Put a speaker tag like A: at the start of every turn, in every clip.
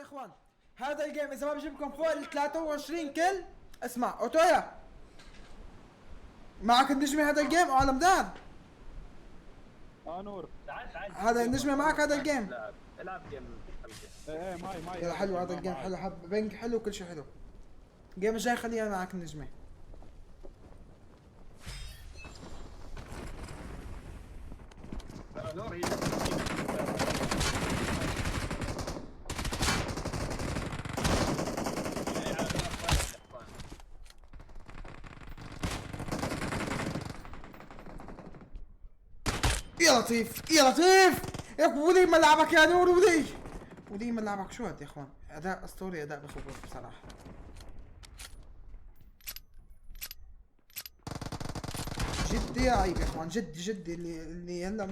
A: اخوان هذا الجيم اذا ما بجيبكم فوق ال 23 كل اسمع اوتويا معك النجمة هذا الجيم او عالم دار.
B: نور
C: تعال
A: هذا النجمة معك هذا الجيم.
C: العب جيم
B: ايه ماي
A: يلا حلو هذا الجيم حلو حب بنك حلو كل شيء حلو. الجيم الجاي خلينا معك النجمة.
C: نور
A: يا لطيف يا لطيف يا ودي ملعبك يا نور ودي ملعبك. شو هاد يا اخوان اداء اسطوري اداء بخوف بصراحة. جدي عيب يا اخوان جدي اللي هلا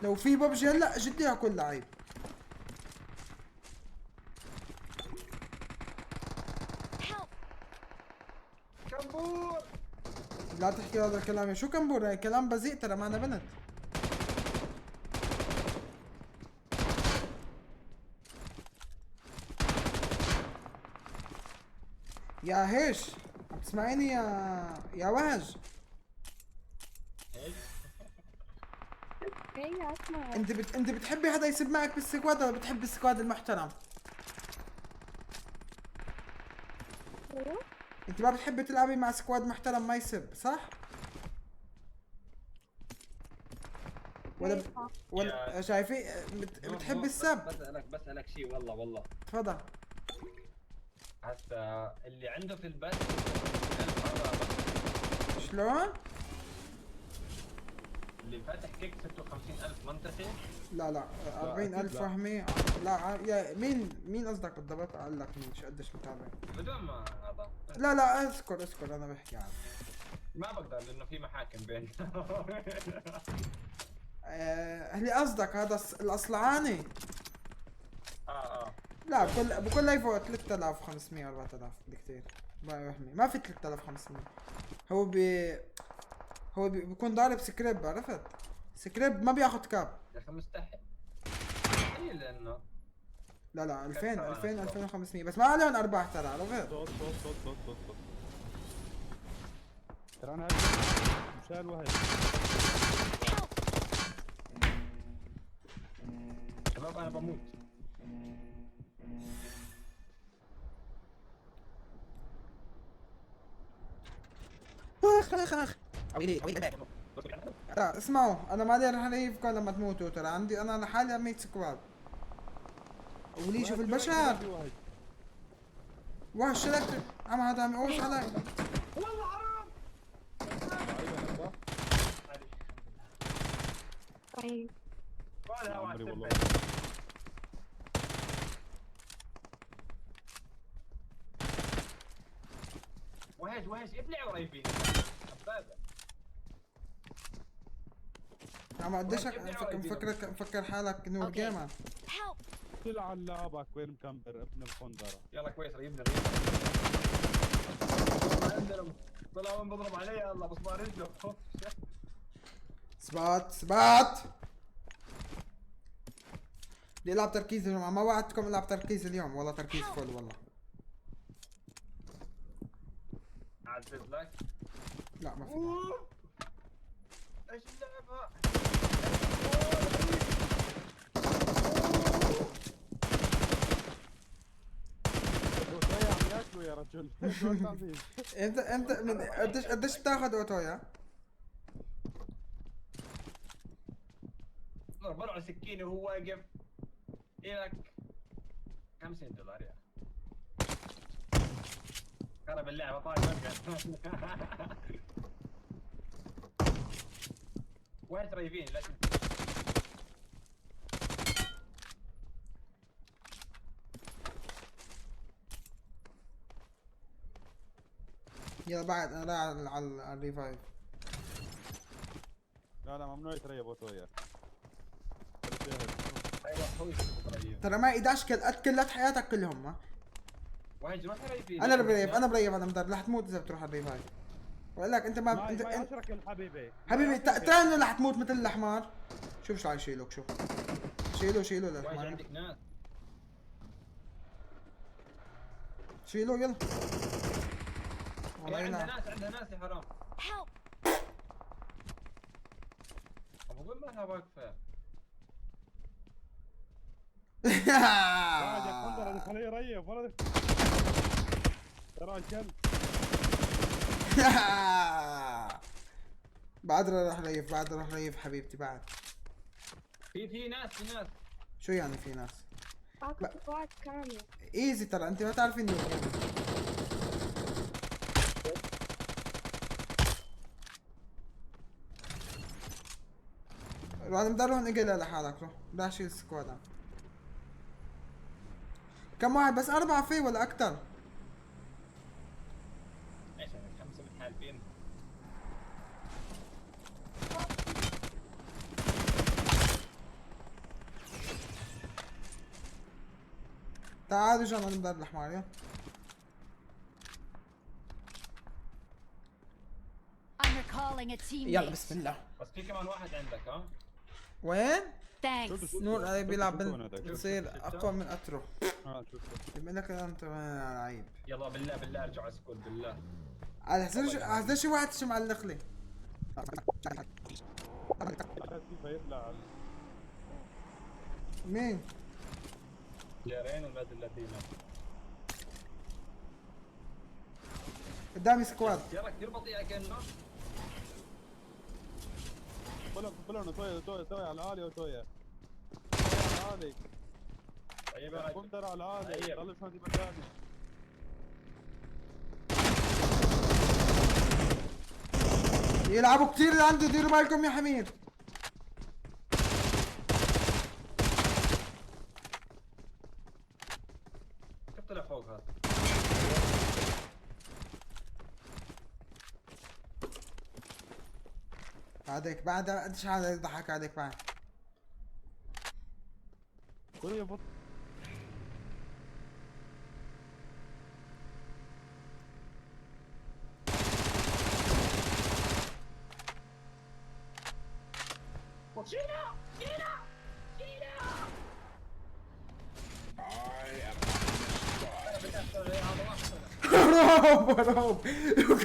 A: لو في ببجي هلا جدي كل لعيب.
C: كمبور
A: لا تحكي هذا الكلام. شو كمبور كلام بذيء ترى معنا بنت. يا هيش عم تسمعيني يا وهج؟
D: ايه اسمع.
A: انت بتحبي حدا يسب معك بالسكواد ولا بتحبي السكواد المحترم؟
D: ايوه
A: انت ما بتحبي تلعبي مع سكواد محترم ما يسب صح؟ ولا شايفي بتحبي السب؟
C: بسألك شيء والله
A: تفضل.
C: حتى اللي عنده في البث
A: شلون؟
C: اللي فاتح كيك 56,000 منطقي.
A: لا 40,000 وهمي. لا يا مين قصدك بالضبط؟ اقول لك مين شو قديش متابع.
C: بدون ما هذا
A: لا اسكر انا بحكي عنه.
C: ما بقدر لانه في محاكم بيننا.
A: اللي قصدك هذا الاصلعاني.
C: اه
A: لا بكل لايف فوق 3500 4000 بكثير ما في 3500. هو بيكون ضارب سكريب عرفت؟ سكريب ما بياخذ كاب.
C: يا اخي مستحيل لانه
A: لا 2500 بس ما عليهم ارباح ترى عرفت؟
B: صوت ترى انا مشان وهي
C: شباب انا بموت.
A: اخ لا اسمعوا انا مالي رح اليفكم لما تموتوا ترى عندي انا لحالي 100 سكواد. ولي شوف البشر واه شلت عم هذا عم يقوش علي.
C: والله حرام.
D: طيب
C: ولا
B: عمري والله.
C: وهج ابلع قريبين حبابه.
A: عم قديش مفكر حالك نور جيمر.
B: تلعن لعبك وين مكمبر ابن الخندرة.
C: يلا كويس ريبنا عندنا طلعوا بضرب علي يلا بصبار رجله.
A: ثبات بدي العب تركيز يا جماعه. ما وعدتكم العب تركيز اليوم والله تركيز فل والله.
C: اعزز لك.
A: لا ما في.
C: ايش اللعبه؟
B: عم ياكلوا يا رجل.
A: انت من قديش بتاخذ اوتويا؟
C: برع سكينه وهو واقف. إلك $50 يا خرب اللعبة طاير وقع. واحد ريفين لا
A: يلا بعد انا رايح على الريفايف.
B: لا ممنوع يتريب اوتويا.
C: ايوه هو يشوف
A: ترى ما 11 كل قتلت حياتك كلهم ها.
C: واحد روح ريفين.
A: انا بريف انا مدرب رح تموت اذا بتروح على الريفايف. بقول لك انت ما انت
B: اشرك يا حبيبي
A: ترى انه رح تموت مثل الحمار. شوف شو عايشيلك شوف شيلوا
C: واحد
A: للحمار.
C: عندك ناس
A: شيله يلا. والله
C: عندها
A: يلعب.
C: ناس عندها ناس يا حرام.
D: Help!
C: ابو قول ما لها واقفه.
B: قاعد يقول انا خليه يريب ولا ترى الكلب.
A: بعد راح ريف، بعد راح ريف حبيبتي بعد.
C: في ناس.
A: شو يعني في ناس؟
D: اكو سكواد كامل.
A: ايزي ترى انت ما تعرفين انه روح مدرون اقلها لحالك، روح لا شيل السكواد. كم واحد بس 4 فيه ولا اكثر؟
C: ايش انا 5 متحالفين.
A: تعالوا جانا نبدأ الحمار يلا.
E: I'm recalling a teammate.
A: يلا بسم الله.
C: بس في كمان واحد عندك ها.
A: وين؟
E: Thanks.
A: نور علي بيلعب
B: شوف.
A: بتصير اقوى من اترو.
B: شوف
A: يبين لك انت لعيب.
C: يلا بالله ارجع على سكول بالله.
A: على شي واحد شو معلق لي.
B: كيف يطلع
A: مين؟
C: جارين ولاد الذين.
A: قدامي سكواد.
C: يلا كثير بطيئه كانه.
B: بلون توي على العالي وتويا على العالي.
C: طيب يا
B: قم
C: رجل.
B: ترى على العالي.
C: طيب.
B: ضل شوي مكاني.
A: يلعبوا كتير اللي عنده، ديروا بالكم يا حمير.
C: كيف طلع فوق هذا؟
A: بعدك بعد قديش هذا يضحك عليك بعد.
B: كل يبط.
A: روب روب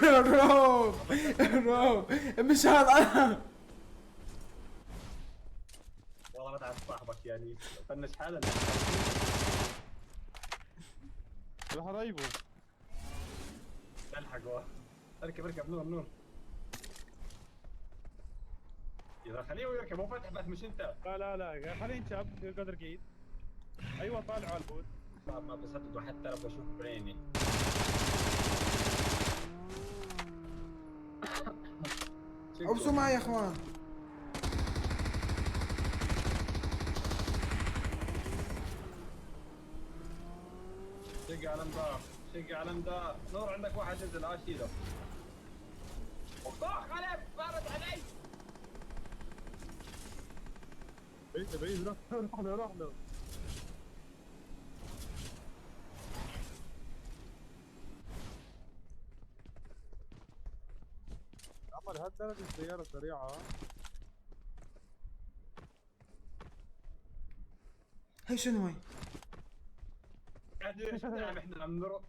A: روب روب مش هذا.
C: والله ما تعرف صاحبك يعني فنش حالنا.
B: راح ريبه.
C: الحق اركب نور. يلا خليه يركب مو فاتح بس مش انت.
B: لا خليه ينشب قدر قيد. ايوه طالع على البوت.
C: ما بصدق حتى لو بشوف بعيني.
A: ابسوا معي يا اخوان.
C: شق على مدار نور عندك واحد نزل شيله. اخ خلف بارد علي.
B: بعيد روح له. عمر هالدرجة السيارة سريعة.
A: هي شنو هي؟
C: قاعدين احنا عم نروح.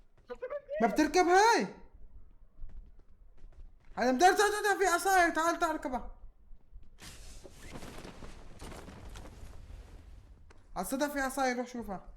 A: ما بتركب هاي. هذا مدار تعال في عصاير، تعال اركبها. على الصدى في عصاير، روح شوفها.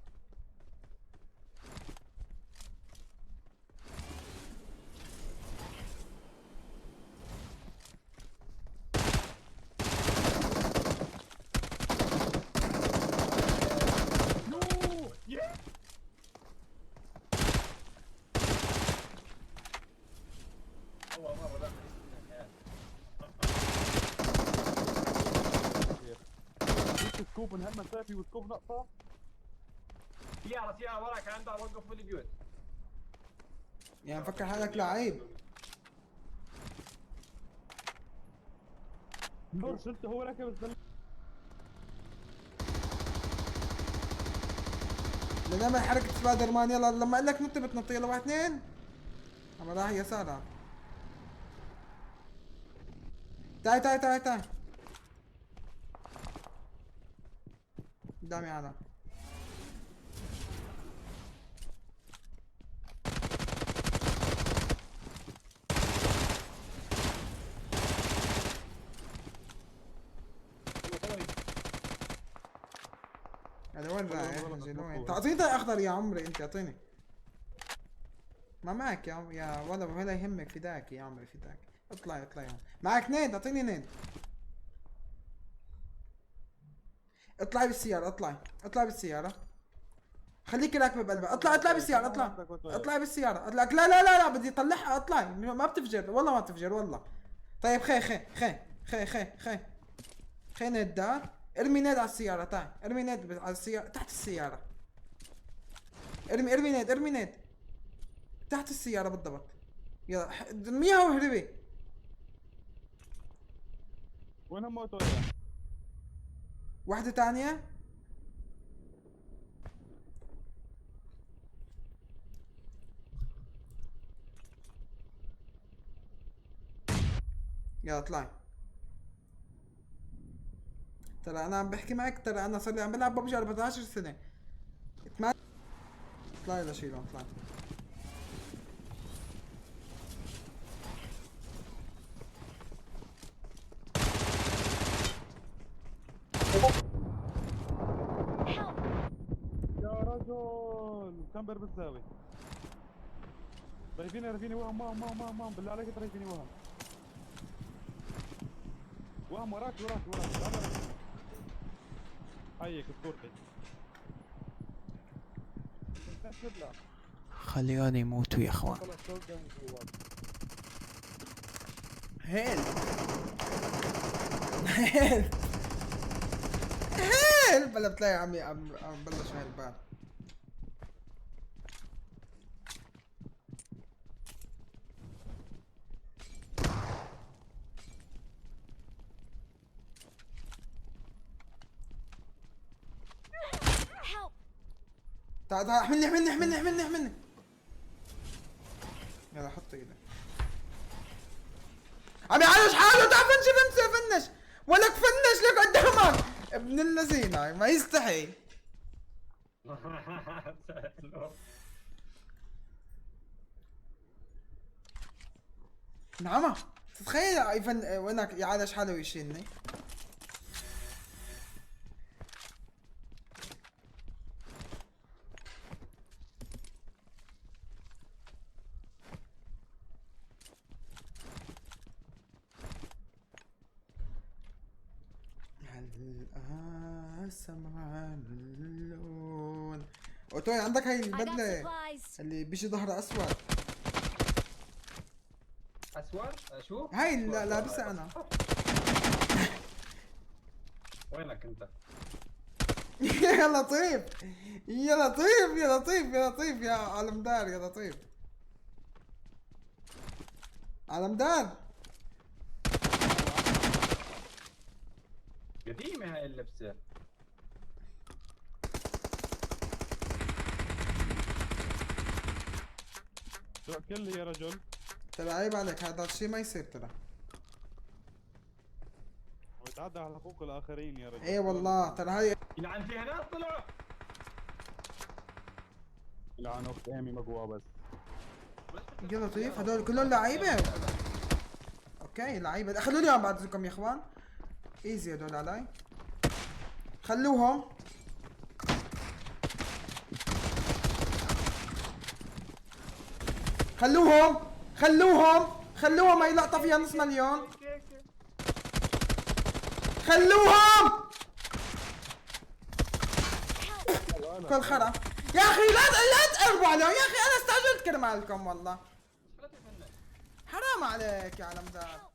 C: والله ما بدأت.
B: سكوب من هالمسافة وسكوب نقطة.
C: سيارة وراك عندها وقف بالبيوت.
A: يعني مفكر حالك لعيب.
B: نور شلت هو ركب الزلمة.
A: لنعمل حركة سبايدر مان. يلا لما اقول لك نط بتنط. يلا 1 2. اما راح يسارها. تعال قدامي هذا. وين رايح رجل وين؟ تعطيني طريق اخضر يا عمري انت اعطيني. ما معك يا ولا يهمك فداك يا عمري فداك. اطلعي هون. معك نيد اعطيني نيد. اطلعي بالسيارة اطلعي بالسيارة. خليكي راكبة بقلبها. اطلعي بالسيارة اطلعي بالسيارة اطلعي. لا بدي اطلعها. اطلعي ما بتفجر والله ما بتفجر والله. طيب خي نيدات. ارمي نيد على السيارة. تعال ارمي نيد على السيارة تحت السيارة. ارمي نيد تحت السيارة بالضبط. يلا ارميها واهربي.
B: وينهم موتوا؟
A: واحدة تانية. يلا اطلعي. ترى انا عم بحكي معك. ترى انا صار لي عم بلعب ببجي 14 سنة. اطلعي لشيلهم اطلعي.
B: يا رجل كمبر بالزاوية. ريفيني وهم بالله عليك تريفيني وهم وراك حيك اسطورتي.
A: خليهم يموتوا يا اخوان. هيل بلا بتلاقي عم بلش هاي البال.
E: Help!
A: تعال احملني. يلا حط ايدك. عم يعالج حاله. تعال فنش ولك فنش لك قدامك ابن اللذينة ما يستحي. نعمة تتخيل وينك يعالج حاله ويشيلني. سمع اللون. اوتوي عندك هاي
E: I got
A: البدلة
E: supplies.
A: اللي بيجي ظهرها اسود.
C: اسود؟ شو؟
A: هاي لابسها انا.
C: وينك انت؟
A: يا لطيف يا علمدار يا لطيف. علمدار
C: قديمة هاي اللبسة.
B: كل يا رجل.
A: ترى عيب عليك هذا الشيء ما يصير ترى.
B: وتعدى على حقوق الاخرين يا رجل.
A: ايه والله ترى هاي
C: يلعن فيها ناس طلعوا.
B: لعن اخت ايمي مقوى بس.
A: يا لطيف هذول كلهم لعيبه. اوكي لعيبه خلوني اياهم بعد اذنكم يا اخوان. ايزي هذول علي. خلوهم. هاي لقطة فيها نص مليون. خلوهم كل خرا. يا اخي لا تقربوا عليهم يا اخي. انا استعجلت كرمالكم والله. حرام عليك يا علمدار.